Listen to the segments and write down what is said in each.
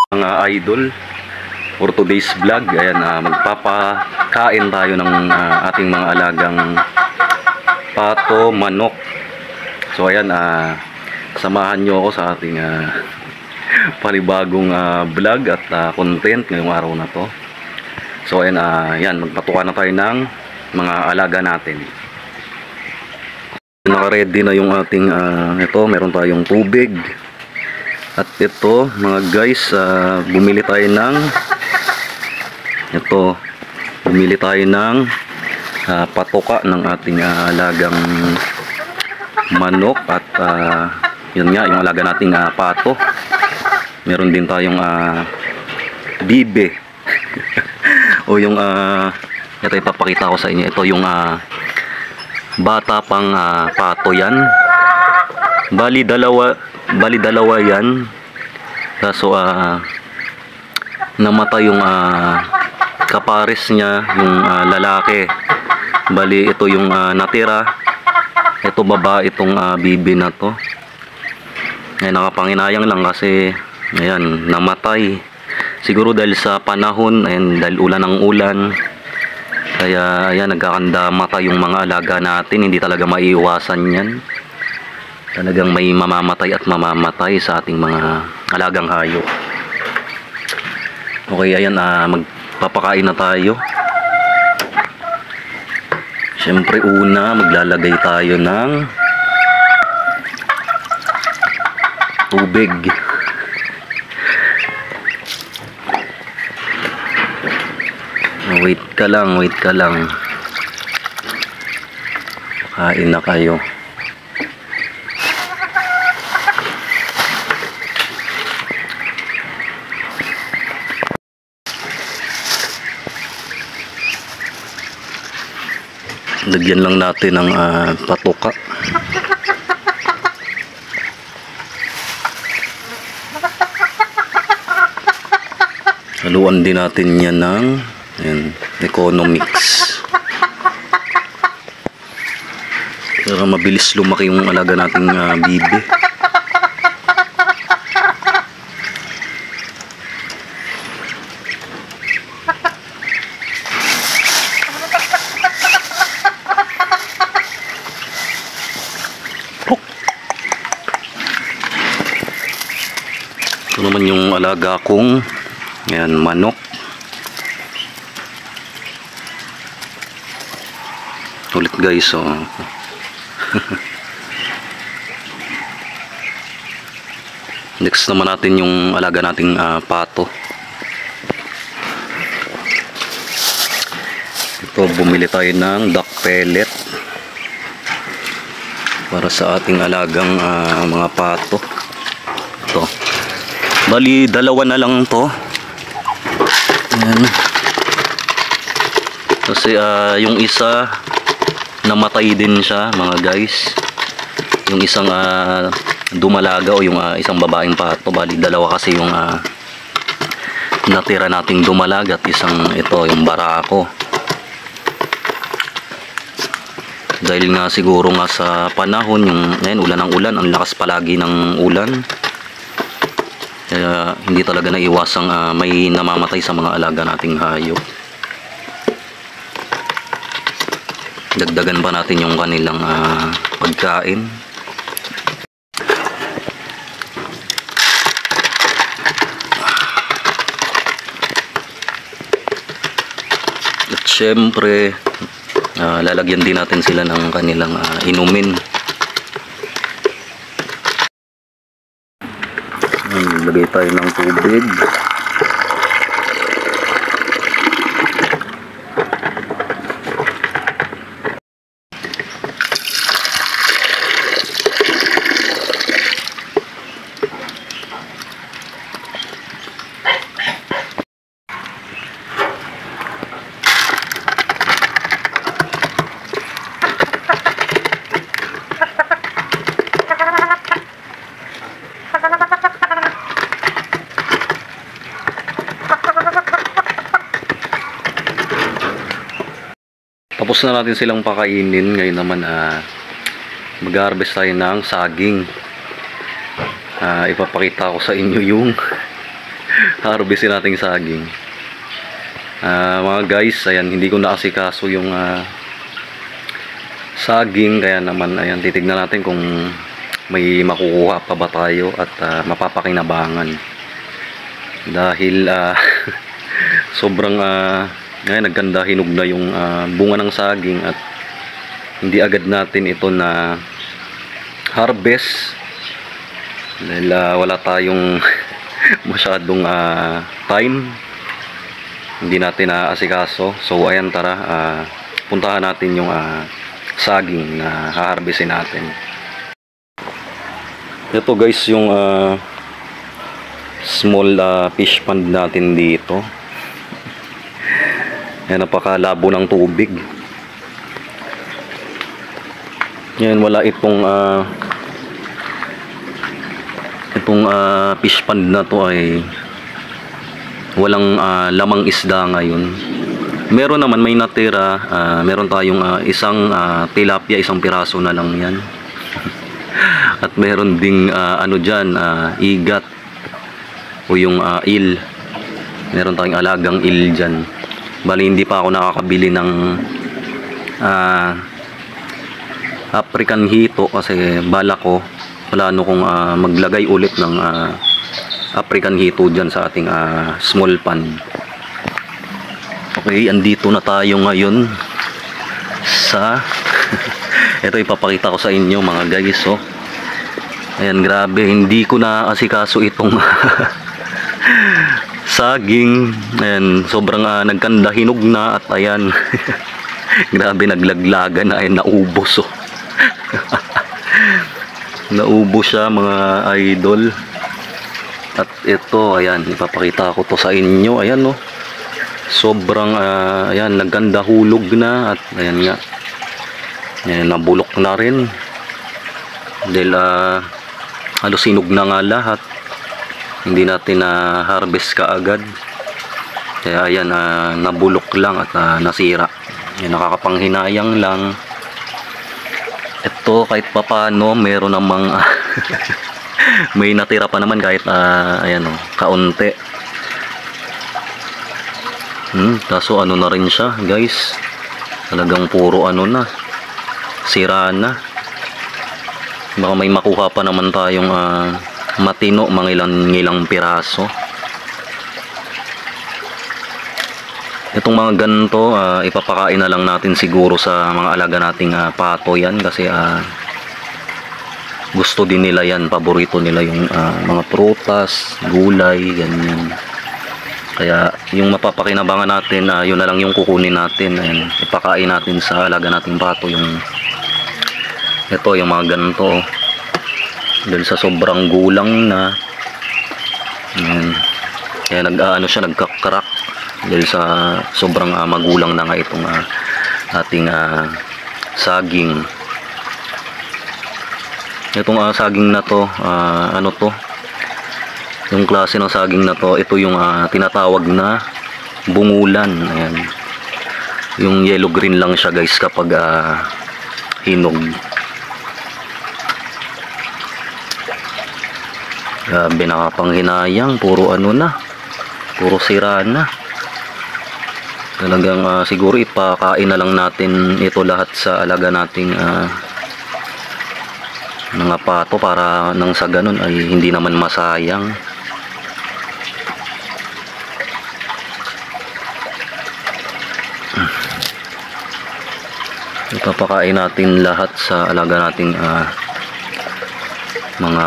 Mga idol, for today's vlog, ayan, magpapakain tayo ng ating mga alagang pato, manok. So ayan, samahan nyo ako sa ating panibagong vlog at content ngayong araw na to. So ayan, ayan, magpatuka na tayo ng mga alaga natin. Naka-ready na yung ating ito, meron tayong tubig. At ito mga guys, bumili tayo ng patoka ng ating alagang manok. At yun nga, yung alaga nating pato. Meron din tayong bibe o yung ito ipapakita ko sa inyo. Ito yung bata pang pato yan. Bali dalawa yan. Kaso namatay yung kapares niya, yung lalaki. Bali ito yung natira. Ito babae itong bibi na to. Ay, nakapanginayang lang kasi ayan, namatay. Siguro dahil sa panahon, ayan, dahil ulan ng ulan. Kaya ayan, nagkakandamata yung mga alaga natin. Hindi talaga maiiwasan yan. Talagang may mamamatay at mamamatay sa ating mga alagang hayop. Okay, ayan, magpapakain na tayo. Siyempre una, maglalagay tayo ng tubig. Wait ka lang. Kain na kayo. Lagyan lang natin ng patoka. Haluan din natin yan ng Economix para mabilis lumaki yung alaga nating bibi. Ito naman yung alaga kong manok. Ulit guys, next naman natin yung alaga nating pato. Ito, bumili tayo ng duck pellet para sa ating alagang mga pato. Ito, bali dalawa na lang to. Ayan. Kasi yung isa namatay din siya mga guys. Yung isang dumalaga o yung isang babaeng pato. Bali dalawa kasi yung natira nating dumalaga at isang ito yung barako. Dahil nga siguro nga sa panahon yung ulan ng ulan, ang lakas palagi ng ulan. Kaya hindi talaga naiwasang may namamatay sa mga alaga nating hayop. Dagdagan pa natin yung kanilang pagkain. At syempre lalagyan din natin sila ng kanilang inumin. Lagay tayo ng tubig. Tapos na natin silang pakainin. Ngayon naman mag-harvest tayo ng saging. Ipapakita ko sa inyo yung harvestin nating saging. Mga guys, ayan, hindi ko naasikaso yung saging, kaya naman ayan, titignan natin kung may makukuha pa ba tayo at mapapakinabangan. Dahil sobrang ngayon nagganda, hinog na yung bunga ng saging at hindi agad natin ito na harvest dahil wala tayong masyadong time, hindi natin naasikaso. So ayan, tara, puntahan natin yung saging na haharvestin natin. Ito guys yung small fish pond natin dito. Yan, napakalabo ng tubig. Yan, wala itong fish pond na to ay walang lamang isda ngayon. Meron naman, may natira. Meron tayong isang tilapia, isang piraso na lang yan. At meron ding ano dyan, igat o yung eel. Meron tayong alagang eel dyan. Bali, hindi pa ako nakakabili ng African hito kasi bala ko plano kong maglagay ulit ng African hito dyan sa ating small pond. Okay, andito na tayo ngayon sa ito, ipapakita ko sa inyo mga guys. Oh, ayan, grabe, hindi ko na asikaso itong saging. Ayan, sobrang nagkanda, hinog na at ayan grabe, naglaglaga na, ayan, naubos. Oh. Naubos siya mga idol. At ito, ayan, ipapakita ko to sa inyo. Ayan, no, sobrang ayan, nagkanda, hulog na at ayan nga, ayan, nabulok na rin dahil halos sinog na nga lahat. Hindi natin na harvest kaagad, kaya ayan, nabulok lang at nasira. Ayan, nakakapanghinayang lang. Ito kahit papano meron namang may natira pa naman kahit ayan, oh, kaunti. Kaso ano na rin siya guys, talagang puro ano na, sira na. Baka may makuha pa naman tayong matino, mga ilang piraso. Itong mga ganito, ipapakain na lang natin siguro sa mga alaga nating pato yan kasi gusto din nila yan, paborito nila yung mga prutas, gulay, ganyan. Kaya yung mapapakinabangan natin, yun na lang yung kukunin natin. Ayan, ipakain natin sa alaga nating pato yung ito, yung mga ganito. Dahil sa sobrang gulang na, ayan, kaya nag-ano siya, nagkakrak dahil sa sobrang magulang na nga itong ating saging. Itong saging na to, ano to, yung klase ng saging na to, ito yung tinatawag na bungulan. Ayan, yung yellow green lang siya guys kapag hinog. Grabe, nakapanghinayang, puro ano na, puro sira na. Talagang siguro ipakain na lang natin ito lahat sa alaga nating mga pato para nang sa ganun ay hindi naman masayang. Ipapakain natin lahat sa alaga nating mga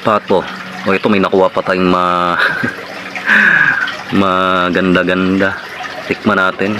pato. O ito, may nakuha pa tayong maganda-ganda. Tikman natin.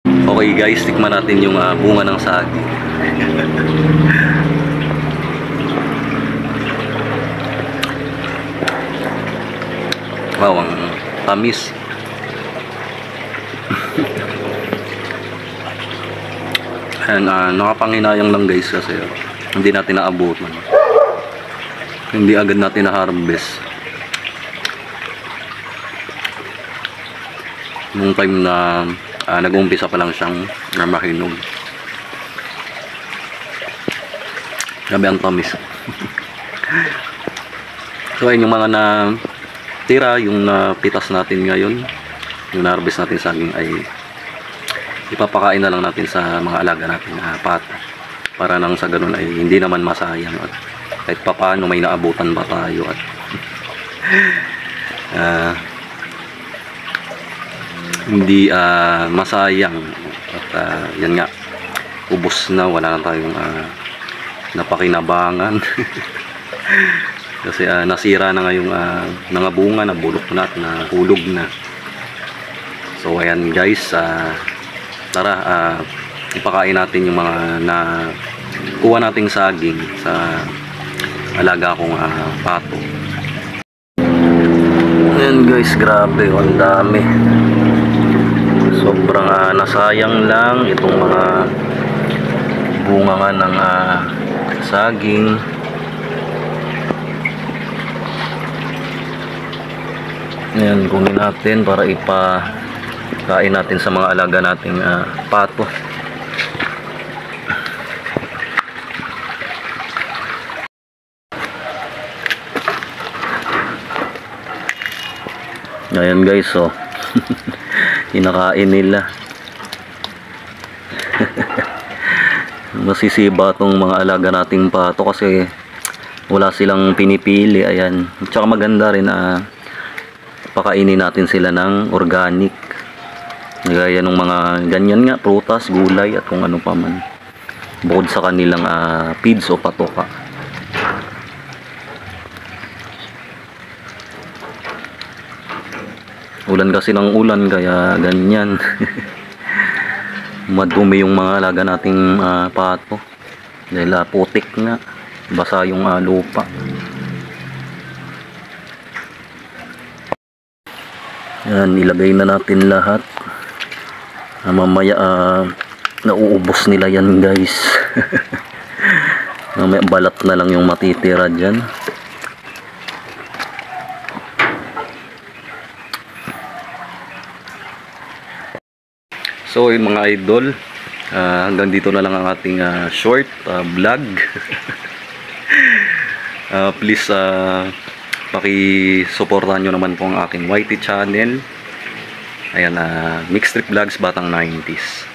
Okay guys, tikman natin yung bunga ng saging. Wow, ang tamis. And nakapanghinayang lang guys kasi hindi natin naabutan. Hindi agad natin na-harvest. Nung time na nag-umpisa pa lang siyang mahinog. Grabe ang tamis. So ayun yung mga tira, yung napitas natin ngayon, yung na-harvest natin saging ay ipapakain na lang natin sa mga alaga natin pato, para nang sa ganun ay hindi naman masayang at kahit papaano may naabutan ba tayo at hindi masayang at yan nga, ubos na, wala na tayong napakinabangan kasi nasira na nga yung mga bunga, nabulok na at nahulog na. So ayan guys, tara ipakain natin yung mga kuha nating saging sa alaga kong pato. Ayan guys, grabe, ang dami, sobrang nasayang lang itong mga bunga nga ng saging. Ayan, kunin natin para ipakain natin sa mga alaga nating pato. Ayan guys, so kinakain nila. Masisiba tong mga alaga nating pato kasi wala silang pinipili. Ayan, tsaka maganda rin pakainin natin sila ng organic, gaya ng mga ganyan nga, prutas, gulay at kung ano pa man, bukod sa kanilang feeds o patoka. Ulan kasi ng ulan, kaya ganyan. Madumi yung mga alaga nating pato dahil putik nga, basa yung lupa. Yan, ilagay na natin lahat. Mamaya nauubos nila yan guys. Mamaya balat na lang yung matitira dyan. So yung mga idol, hanggang dito na lang ang ating short vlog. Please paki-suportahan nyo naman po ang aking YT channel. Ayan, Mixed Trip Vlogs Batang 90s.